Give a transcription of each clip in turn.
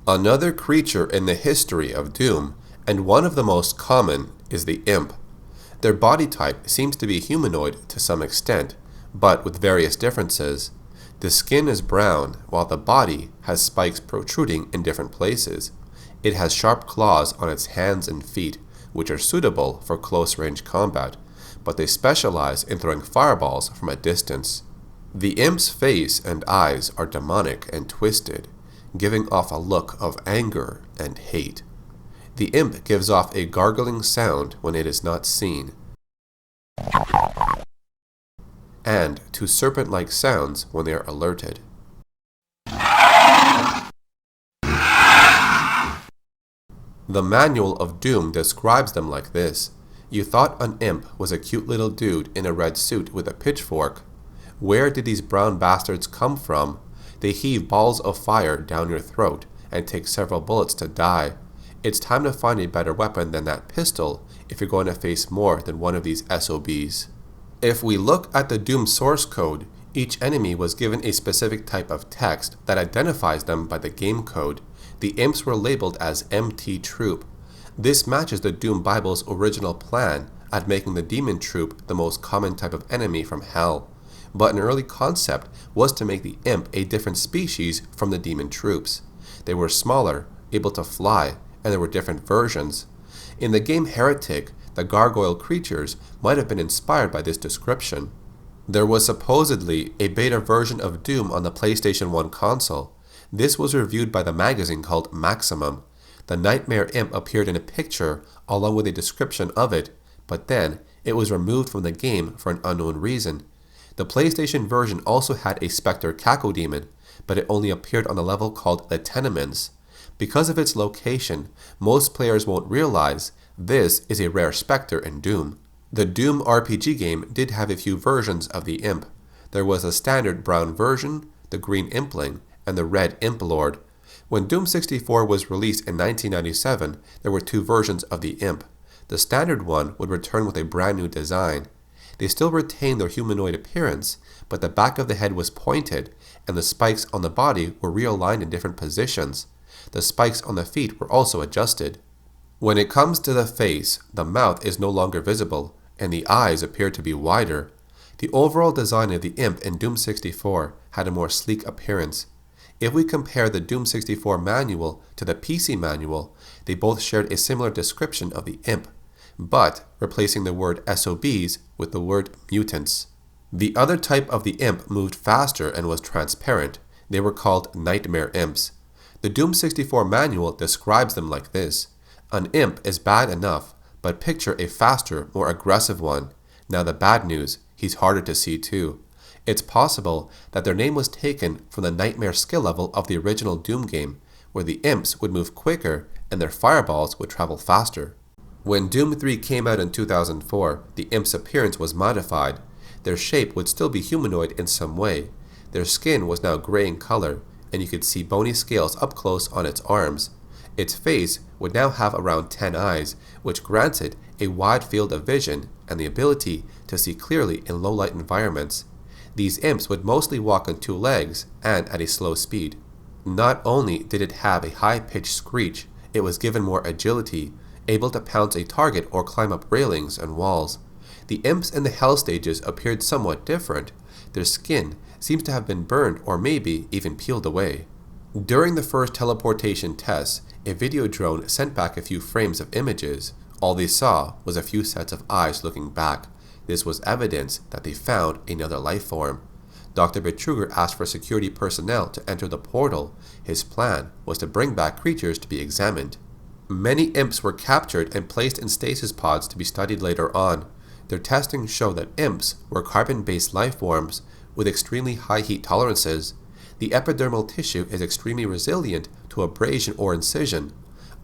Another creature in the history of Doom, and one of the most common, is the Imp. Their body type seems to be humanoid to some extent, but with various differences. The skin is brown, while the body has spikes protruding in different places. It has sharp claws on its hands and feet, which are suitable for close-range combat, but they specialize in throwing fireballs from a distance. The Imp's face and eyes are demonic and twisted, giving off a look of anger and hate. The Imp gives off a gargling sound when it is not seen, and two serpent-like sounds when they are alerted. The Manual of Doom describes them like this. You thought an imp was a cute little dude in a red suit with a pitchfork. Where did these brown bastards come from? They heave balls of fire down your throat and take several bullets to die. It's time to find a better weapon than that pistol if you're going to face more than one of these SOBs. If we look at the Doom source code, each enemy was given a specific type of text that identifies them by the game code. The Imps were labeled as MT Troop. This matches the Doom Bible's original plan at making the Demon Troop the most common type of enemy from Hell. But an early concept was to make the Imp a different species from the Demon Troops. They were smaller, able to fly, and there were different versions. In the game Heretic, the gargoyle creatures might have been inspired by this description. There was supposedly a beta version of Doom on the PlayStation 1 console. This was reviewed by the magazine called Maximum. The Nightmare Imp appeared in a picture along with a description of it, but then it was removed from the game for an unknown reason. The PlayStation version also had a Spectre Cacodemon, but it only appeared on the level called the Tenements. Because of its location, most players won't realize this is a rare Spectre in Doom. The Doom RPG game did have a few versions of the Imp. There was a standard brown version, the green Impling, and the red Imp Lord. When Doom 64 was released in 1997, there were two versions of the Imp. The standard one would return with a brand new design. They still retained their humanoid appearance, but the back of the head was pointed, and the spikes on the body were realigned in different positions. The spikes on the feet were also adjusted. When it comes to the face, the mouth is no longer visible, and the eyes appear to be wider. The overall design of the Imp in Doom 64 had a more sleek appearance. If we compare the Doom 64 manual to the PC manual, they both shared a similar description of the Imp, but replacing the word SOBs with the word mutants. The other type of the Imp moved faster and was transparent. They were called Nightmare Imps. The Doom 64 manual describes them like this. An imp is bad enough, but picture a faster, more aggressive one. Now the bad news, he's harder to see too. It's possible that their name was taken from the nightmare skill level of the original Doom game, where the imps would move quicker and their fireballs would travel faster. When Doom 3 came out in 2004, the imps' appearance was modified. Their shape would still be humanoid in some way. Their skin was now gray in color, and you could see bony scales up close on its arms. Its face would now have around 10 eyes, which grants it a wide field of vision and the ability to see clearly in low-light environments. These imps would mostly walk on two legs and at a slow speed. Not only did it have a high-pitched screech, it was given more agility, able to pounce a target or climb up railings and walls. The imps in the Hell stages appeared somewhat different. Their skin seems to have been burned or maybe even peeled away. During the first teleportation tests, a video drone sent back a few frames of images. All they saw was a few sets of eyes looking back. This was evidence that they found another life form. Dr. Betruger asked for security personnel to enter the portal. His plan was to bring back creatures to be examined. Many imps were captured and placed in stasis pods to be studied later on. Their testing showed that imps were carbon-based life forms with extremely high heat tolerances. The epidermal tissue is extremely resilient to abrasion or incision.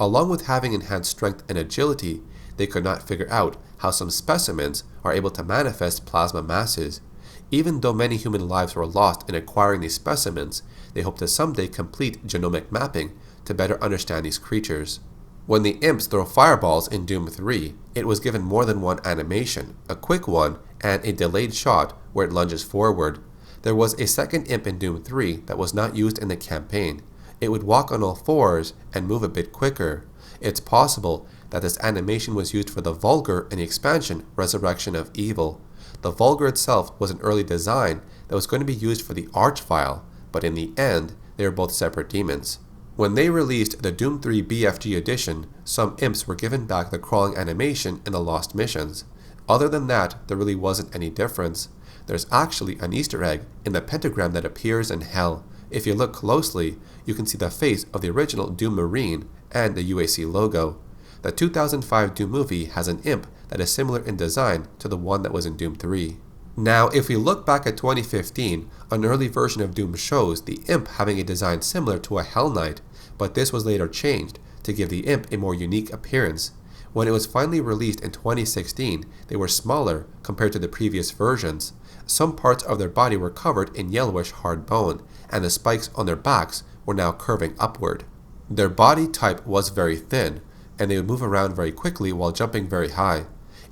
Along with having enhanced strength and agility, they could not figure out how some specimens are able to manifest plasma masses. Even though many human lives were lost in acquiring these specimens, they hope to someday complete genomic mapping to better understand these creatures. When the imps throw fireballs in Doom 3, it was given more than one animation, a quick one and a delayed shot where it lunges forward. There was a second imp in Doom 3 that was not used in the campaign. it would walk on all fours and move a bit quicker. It's possible that this animation was used for the Vulgar in the expansion Resurrection of Evil. The Vulgar itself was an early design that was going to be used for the Archvile, but in the end, they were both separate demons. When they released the Doom 3 BFG edition, some imps were given back the crawling animation in the Lost Missions. Other than that, there really wasn't any difference. There's actually an Easter egg in the pentagram that appears in Hell. If you look closely, you can see the face of the original Doom Marine and the UAC logo. The 2005 Doom movie has an imp that is similar in design to the one that was in Doom 3. Now, if we look back at 2015, an early version of Doom shows the imp having a design similar to a Hell Knight, but this was later changed to give the imp a more unique appearance. When it was finally released in 2016, they were smaller compared to the previous versions. Some parts of their body were covered in yellowish hard bone, and the spikes on their backs were now curving upward. Their body type was very thin, and they would move around very quickly while jumping very high.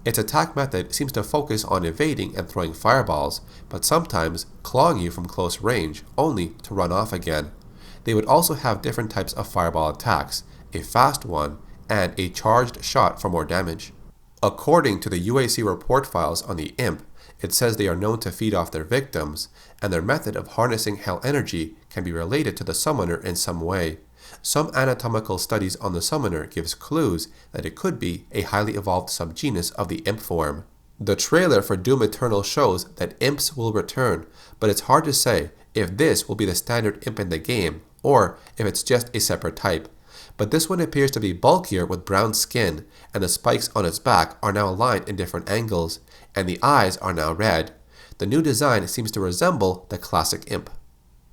Its attack method seems to focus on evading and throwing fireballs, but sometimes clawing you from close range, only to run off again. They would also have different types of fireball attacks, a fast one, and a charged shot for more damage. According to the UAC report files on the imp, it says they are known to feed off their victims, and their method of harnessing hell energy can be related to the summoner in some way. Some anatomical studies on the summoner gives clues that it could be a highly evolved subgenus of the imp form. The trailer for Doom Eternal shows that imps will return, but it's hard to say if this will be the standard imp in the game, or if it's just a separate type. But this one appears to be bulkier with brown skin, and the spikes on its back are now aligned in different angles, and the eyes are now red. The new design seems to resemble the classic imp.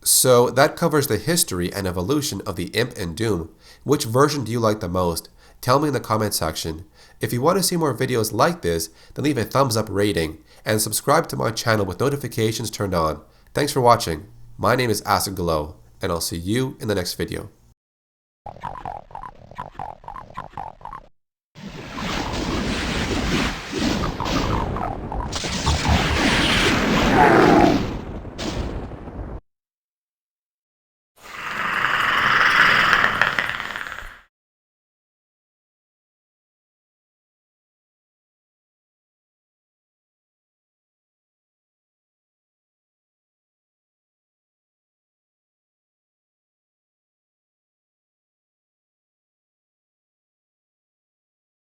So that covers the history and evolution of the imp in Doom. Which version do you like the most? Tell me in the comment section. If you want to see more videos like this, then leave a thumbs up rating, and subscribe to my channel with notifications turned on. Thanks for watching. My name is Acid Glow, and I'll see you in the next video.